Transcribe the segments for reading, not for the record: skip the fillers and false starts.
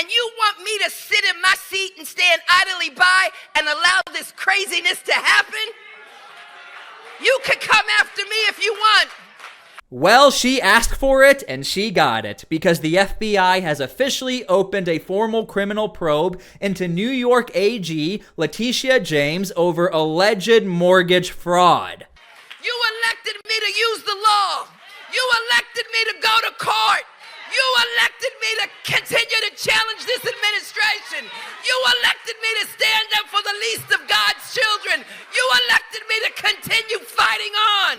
And you want me to sit in my seat and stand idly by and allow this craziness to happen? You could come after me if you want. Well, she asked for it and she got it, because the FBI has officially opened a formal criminal probe into New York AG Letitia James over alleged mortgage fraud. You elected me to use the law. You elected me to go to court. You elected me to continue to challenge this administration. You elected me to stand up for the least of God's children. You elected me to continue fighting on.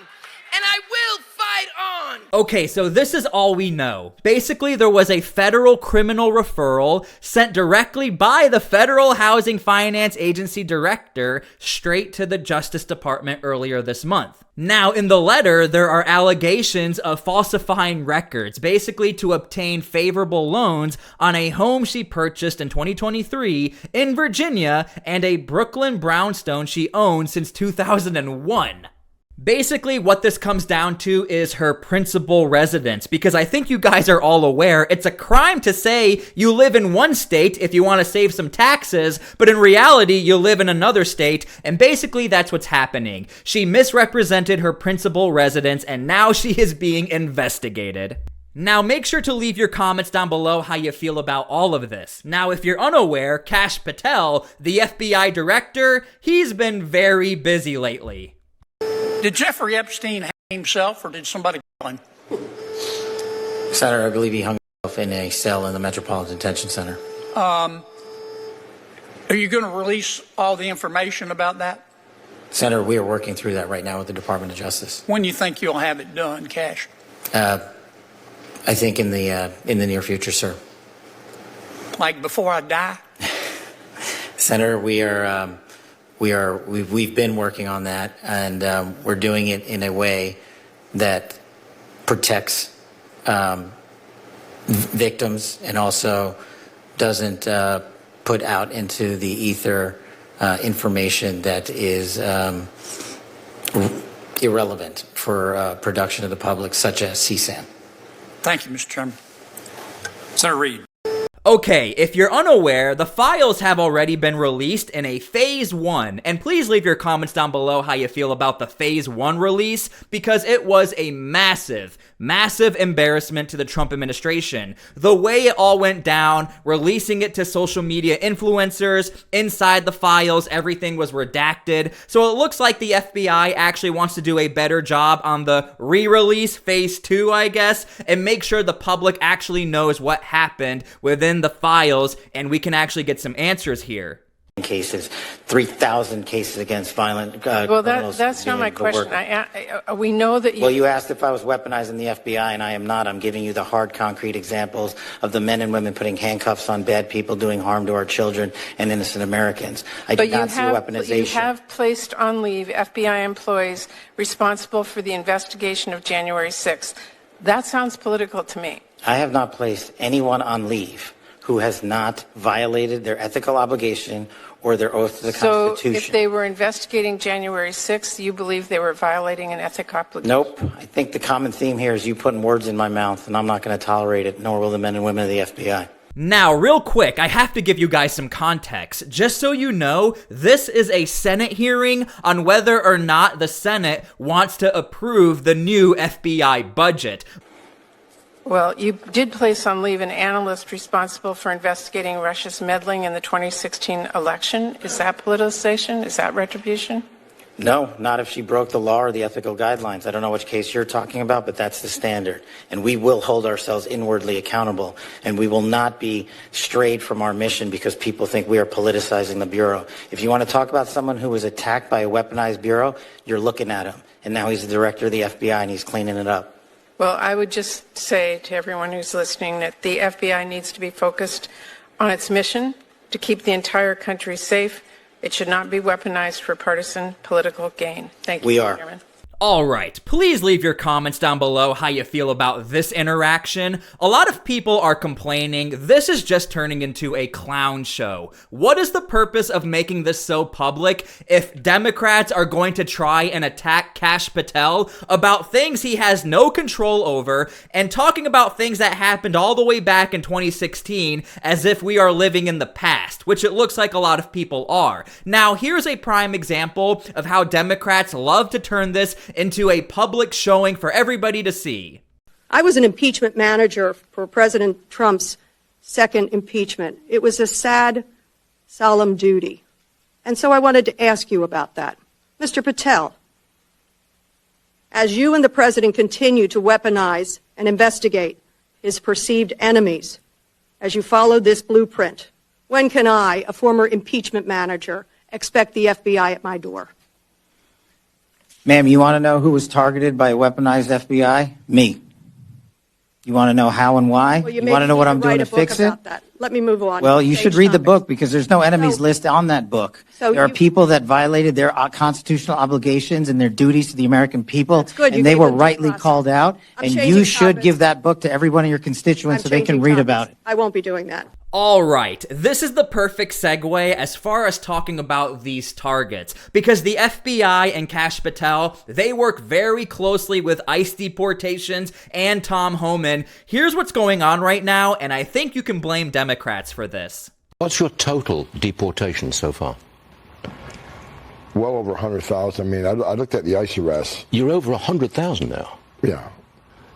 And I will fight on. Okay, so this is all we know. Basically, there was a federal criminal referral sent directly by the Federal Housing Finance Agency director straight to the Justice Department earlier this month. Now, in the letter, there are allegations of falsifying records, basically to obtain favorable loans on a home she purchased in 2023 in Virginia and a Brooklyn brownstone she owned since 2001. Basically, what this comes down to is her principal residence, because I think you guys are all aware it's a crime to say you live in one state if you want to save some taxes, but in reality, you live in another state, and basically that's what's happening. She misrepresented her principal residence, and now she is being investigated. Now, make sure to leave your comments down below how you feel about all of this. Now, if you're unaware, Kash Patel, the FBI director, he's been very busy lately. Did Jeffrey Epstein hang himself, or did somebody kill him? Senator, I believe he hung himself in a cell in the Metropolitan Detention Center. Are you going to release all the information about that? Senator, we are working through that right now with the Department of Justice. When you think you'll have it done, Cash? I think in the near future, sir. Like before I die? Senator, we've been working on that, and we're doing it in a way that protects victims and also doesn't put out into the ether information that is irrelevant for production of the public, such as CSAM. Thank you, Mr. Chairman. Senator Reid. Okay, if you're unaware, the files have already been released in a Phase 1, and please leave your comments down below how you feel about the Phase 1 release, because it was a massive embarrassment to the Trump administration. The way it all went down, releasing it to social media influencers, inside the files, everything was redacted, so it looks like the FBI actually wants to do a better job on the re-release, Phase 2, I guess, and make sure the public actually knows what happened within the files, and we can actually get some answers here. Cases, 3,000 cases against violent well, that's not my question. We know that you... Well, you asked if I was weaponizing the FBI, and I am not. I'm giving you the hard, concrete examples of the men and women putting handcuffs on bad people, doing harm to our children and innocent Americans. I do not see weaponization. But you have placed on leave FBI employees responsible for the investigation of January 6th. That sounds political to me. I have not placed anyone on leave who has not violated their ethical obligation or their oath to the Constitution. So if they were investigating January 6th, you believe they were violating an ethical obligation? Nope. I think the common theme here is you putting words in my mouth, and I'm not going to tolerate it, nor will the men and women of the FBI. Now, real quick, I have to give you guys some context. Just so you know, this is a Senate hearing on whether or not the Senate wants to approve the new FBI budget. Well, you did place on leave an analyst responsible for investigating Russia's meddling in the 2016 election. Is that politicization? Is that retribution? No, not if she broke the law or the ethical guidelines. I don't know which case you're talking about, but that's the standard. And we will hold ourselves inwardly accountable, and we will not be strayed from our mission because people think we are politicizing the Bureau. If you want to talk about someone who was attacked by a weaponized Bureau, you're looking at him. And now he's the director of the FBI, and he's cleaning it up. Well, I would just say to everyone who's listening that the FBI needs to be focused on its mission to keep the entire country safe. It should not be weaponized for partisan political gain. Thank you, We are. Chairman. All right, please leave your comments down below how you feel about this interaction. A lot of people are complaining this is just turning into a clown show. What is the purpose of making this so public if Democrats are going to try and attack Kash Patel about things he has no control over and talking about things that happened all the way back in 2016 as if we are living in the past, which it looks like a lot of people are. Now, here's a prime example of how Democrats love to turn this into a public showing for everybody to see. I was an impeachment manager for President Trump's second impeachment. It was a sad, solemn duty. And so I wanted to ask you about that. Mr. Patel, as you and the president continue to weaponize and investigate his perceived enemies, as you follow this blueprint, when can I, a former impeachment manager, expect the FBI at my door? Ma'am, you want to know who was targeted by a weaponized FBI? Me. You want to know how and why? Well, you want to know what I'm doing to fix it? That. Let me move on. Well, you should read the topics. book because there's no enemies list on that book. So there are you- people that violated their constitutional obligations and their duties to the American people, That's good. You and they gave were them due rightly process. called out, I'm and changing you should topics. give that book to every one of your constituents so they can read about it. I won't be doing that. All right, this is the perfect segue as far as talking about these targets, because the FBI and Kash Patel, they work very closely with ICE Deportations and Tom Homan. Here's what's going on right now, and I think you can blame Democrats for this. What's your total deportation so far? Well over 100,000. I mean, I looked at the ICE arrests. You're over 100,000 now. Yeah.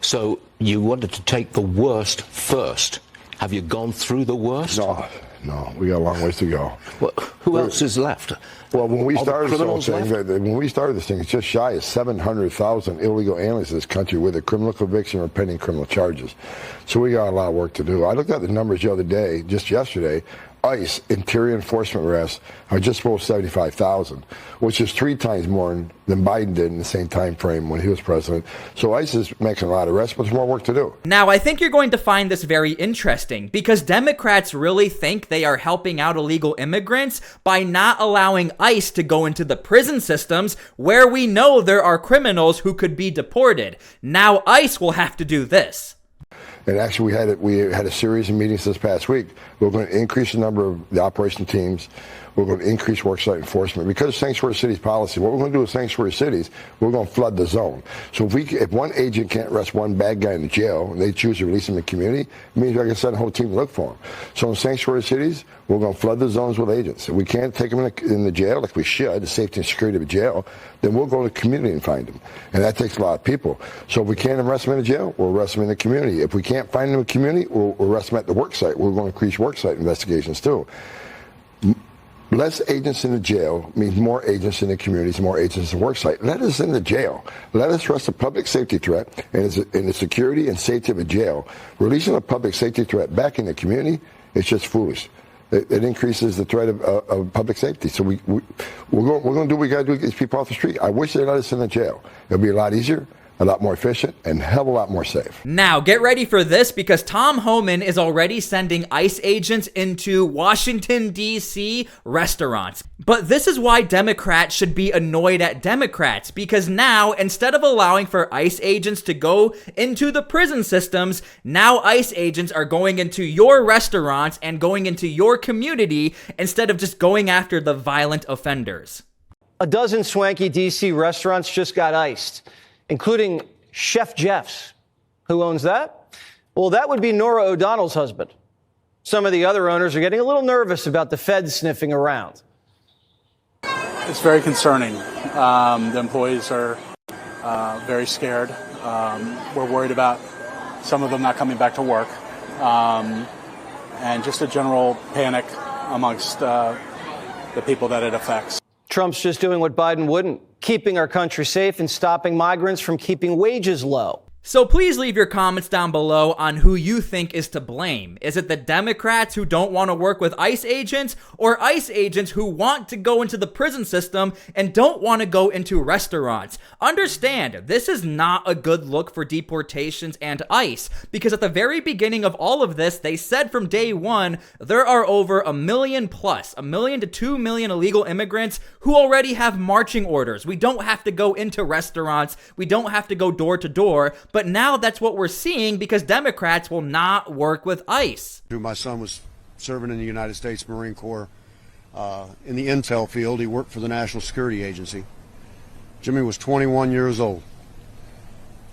So you wanted to take the worst first. Have you gone through the worst? No, we got a long ways to go. Well, who else is left? Well, when we All the started this whole criminals thing, left? when we started this thing, it's just shy of 700,000 illegal aliens in this country with a criminal conviction or pending criminal charges. So we got a lot of work to do. I looked at the numbers the other day, just yesterday. ICE interior enforcement arrests are just below 75,000, which is 3 times more than Biden did in the same time frame when he was president. So ICE is making a lot of arrests, but there's more work to do. Now, I think you're going to find this very interesting because Democrats really think they are helping out illegal immigrants by not allowing ICE to go into the prison systems where we know there are criminals who could be deported. Now ICE will have to do this. And actually, we had a series of meetings this past week. We're going to increase the number of the operation teams. We're going to increase worksite enforcement. Because of Sanctuary Cities policy, what we're going to do with Sanctuary Cities, we're going to flood the zone. So if one agent can't arrest one bad guy in the jail, and they choose to release him in the community, it means I can send a whole team to look for him. So in Sanctuary Cities, we're going to flood the zones with agents. If we can't take them in the jail, like we should, the safety and security of a jail, then we'll go to the community and find them. And that takes a lot of people. So if we can't arrest them in the jail, we'll arrest them in the community. If we can't find them in the community, we'll arrest them at the work site. We're going to increase work site investigations too. Less agents in the jail means more agents in the communities, more agents in the work site. Let us in the jail. Let us arrest a public safety threat and the security and safety of a jail. Releasing a public safety threat back in the community is just foolish. It increases the threat of public safety. So we're going to do what we got to do to get these people off the street. I wish they let us in the jail. It'll be a lot easier, a lot more efficient, and a hell of a lot more safe. Now, get ready for this because Tom Homan is already sending ICE agents into Washington, D.C. restaurants. But this is why Democrats should be annoyed at Democrats because now, instead of allowing for ICE agents to go into the prison systems, now ICE agents are going into your restaurants and going into your community instead of just going after the violent offenders. A dozen Swanky DC restaurants just got iced, including Chef Jeff's. Who owns that? Well, that would be Nora O'Donnell's husband. Some of the other owners are getting a little nervous about the feds sniffing around. It's very concerning. The employees are very scared. We're worried about some of them not coming back to work, and just a general panic amongst the people that it affects. Trump's just doing what Biden wouldn't, keeping our country safe and stopping migrants from keeping wages low. So please leave your comments down below on who you think is to blame. Is it the Democrats who don't want to work with ICE agents, or ICE agents who want to go into the prison system and don't want to go into restaurants? Understand, this is not a good look for deportations and ICE, because at the very beginning of all of this, they said from day one, there are over 1 million plus, 1 million to 2 million illegal immigrants who already have marching orders. We don't have to go into restaurants. We don't have to go door to door. But now that's what we're seeing because Democrats will not work with ICE. My son was serving in the United States Marine Corps in the intel field. He worked for the National Security Agency. Jimmy was 21 years old.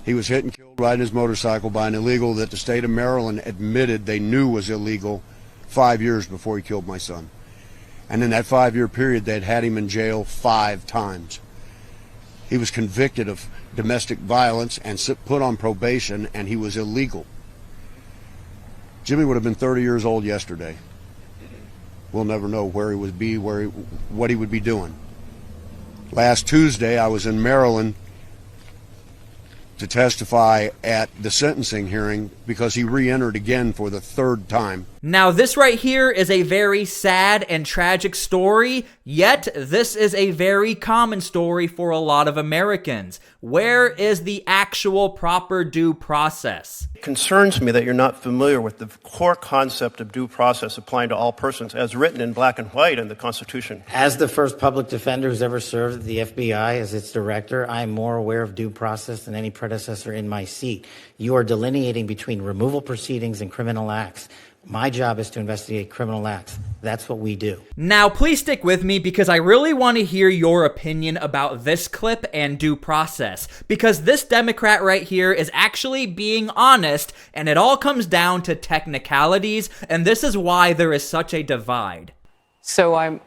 He was hit and killed riding his motorcycle by an illegal that the state of Maryland admitted they knew was illegal 5 years before he killed my son. And in that 5-year period, they'd had him in jail 5 times. He was convicted of domestic violence and put on probation, and he was illegal. Jimmy would have been 30 years old yesterday. We'll never know where he would be, what he would be doing. Last Tuesday, I was in Maryland to testify at the sentencing hearing because he re-entered again for the 3rd time. Now, this right here is a very sad and tragic story, yet this is a very common story for a lot of Americans. Where is the actual proper due process? It concerns me that you're not familiar with the core concept of due process applying to all persons as written in black and white in the Constitution. As the first public defender who's ever served at the FBI as its director, I'm more aware of due process than any predecessor in my seat. You are delineating between removal proceedings and criminal acts. My job is to investigate criminal acts. That's what we do. Now, please stick with me because I really want to hear your opinion about this clip and due process. Because this Democrat right here is actually being honest, and it all comes down to technicalities, and this is why there is such a divide. So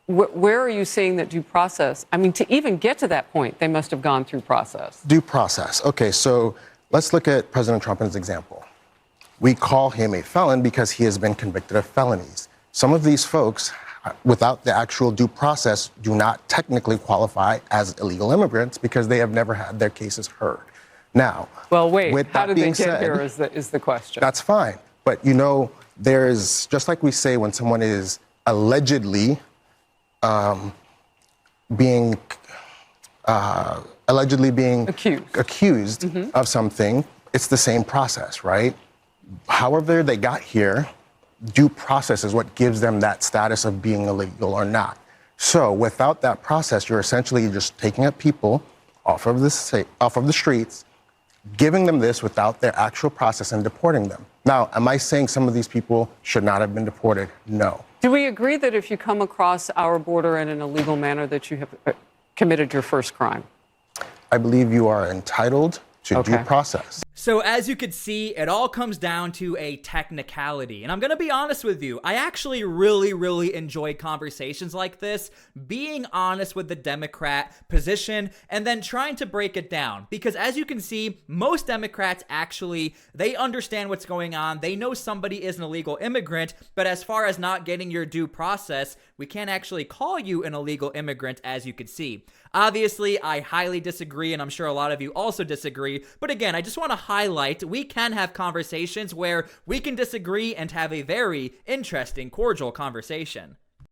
where are you seeing that due process? I mean, to even get to that point, they must have gone through process. Due process. Okay, so let's look at President Trump as an example. We call him a felon because he has been convicted of felonies. Some of these folks, without the actual due process, do not technically qualify as illegal immigrants because they have never had their cases heard. Now, well, wait, with how that did they being get said, here is the question. That's fine. But, you know, there's, just like we say when someone is allegedly being accused of something, it's the same process, right? However they got here, due process is what gives them that status of being illegal or not. So without that process, you're essentially just taking up people off of the streets, giving them this without their actual process and deporting them. Now, am I saying some of these people should not have been deported? No. Do we agree that if you come across our border in an illegal manner that you have committed your first crime? I believe you are entitled to due process. So as you could see, it all comes down to a technicality. And I'm going to be honest with you, I actually really enjoy conversations like this, being honest with the Democrat position and then trying to break it down. Because as you can see, most Democrats actually, they understand what's going on. They know somebody is an illegal immigrant, but as far as not getting your due process, we can't actually call you an illegal immigrant, as you could see. Obviously, I highly disagree, and I'm sure a lot of you also disagree. But again, I just want to highlight we can have conversations where we can disagree and have a very interesting, cordial conversation.